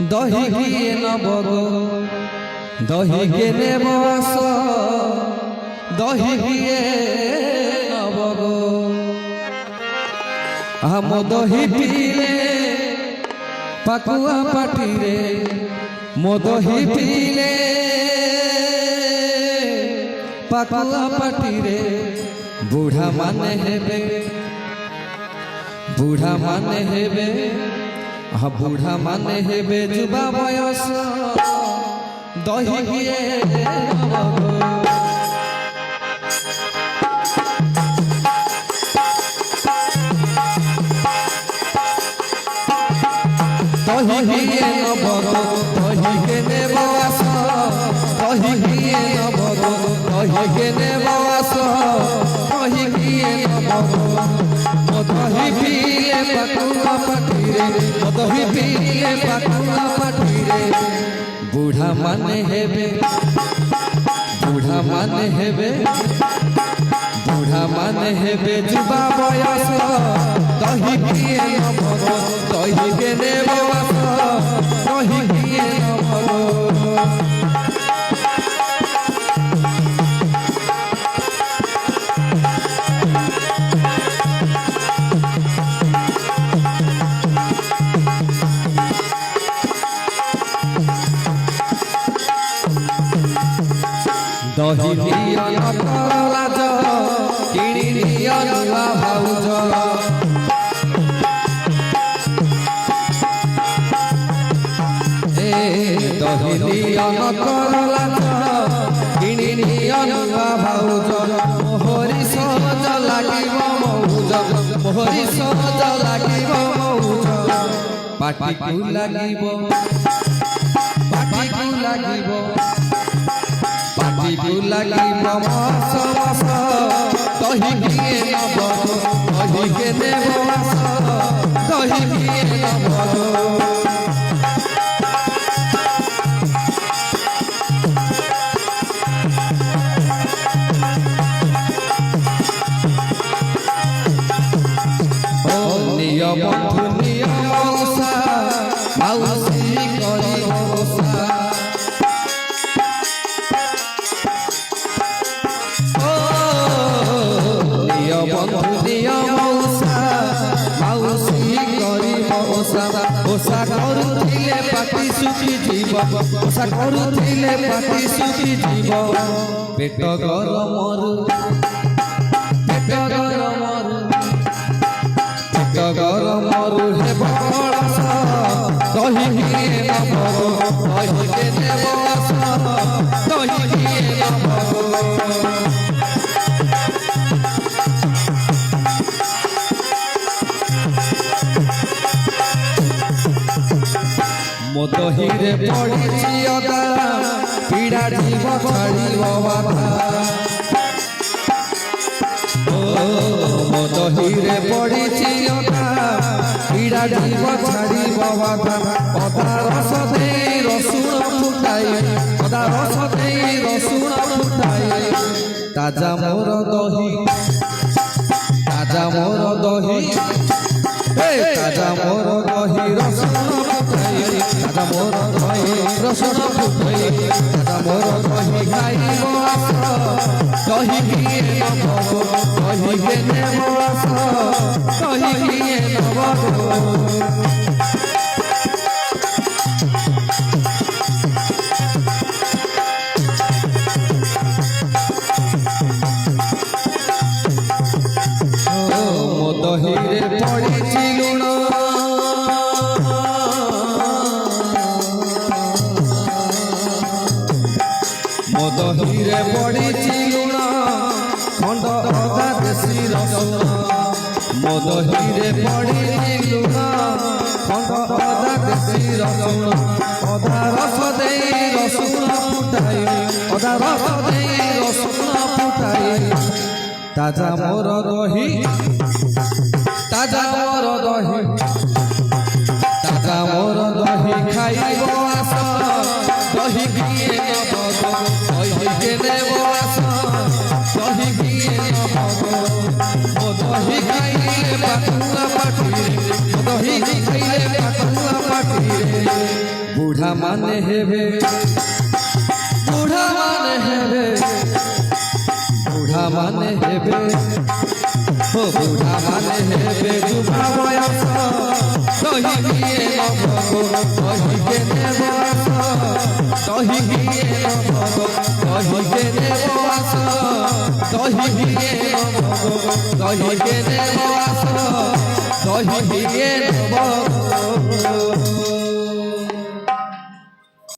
दही किए नबग दही के नेबस दही किए नबग हम दही पीले पकुआ पाटी रे मो दही पीले पकुआ पाटी रे बूढ़ा माने हेबे बूढ़ा माने हेबे हाँ बूढ़ा माने हेबे जुबा बयस दही किए दही किए नबग दही के नेबस दही किए नबग दही के नेबस दही किए नबग दही पीले पकुआ पाटी रे दही पीले पकुआ पाटी रे बूढ़ा माने हेबे बूढ़ा माने हेबे बूढ़ा माने हेबे जुबा बयस दही किए नबग दही के नेबस दही किए नबग दही दिया लाज किणी दिया नुआ भाउज दही दिया लाज किणी दिया नुआ भाउज मोहरी सहज लागिब मौज मोहरी सहज लागिब मौज पाटी को लागिब पाटी को लागिब पाटी लागिब मास मास दही किए नबग दही के नेबस दही किए नबग बंधु नियम मौसी करी मौसा बंधु नियम मौसी करी मौसा ओसा करुथिले पाटी सुखी जीव ओसा करुथिले पाटी सुखी जीव पेट गरमरु पेट गरमरु पेट गरमरु हे बड़स दही किए नबग दही के नेबस दही किए नबग मो दही रे पड़ी अदा पीड़ा जीव छाड़ीब बाधा मो दही रे पड़ी अदा पीड़ा जीव छाड़ीब बाधा अदा रस दे रसुण फुटाई अदा रस दे रसुण फुटाई ताजा मोर दही ताजा मोर दही ताजा मोर दही रसुण ताजा मोर दही रसुण फुटाई ताजा मोर दही खाइब आस दही किए नबग दही के नेबस दही किए नबग मो दही रे पड़ी लुण मो दही रे पड़ी लुण खंड अदा देसी रसुण मो दही रे पड़ी लुण खंड अदा देसी रसुण अदा रस दे रसुण फुटाई अदा रस दे रसुण फुटाई ताजा मोर दही ताजा मोर दही ताजा मोर दही खाइब आस दही किए नबग दही के नेबस दही किए नबग मो दही खाइले पकुआ पाटी रे दही खाइले पकुआ पाटी रे মানে হেবে ও বুড়া মানে হেবে যুবা বয়স দহি গিয়ে নব দহিকে নেব দহি গিয়ে নব দহিকে নেব দহি গিয়ে নব দহিকে নেব দহি গিয়ে নব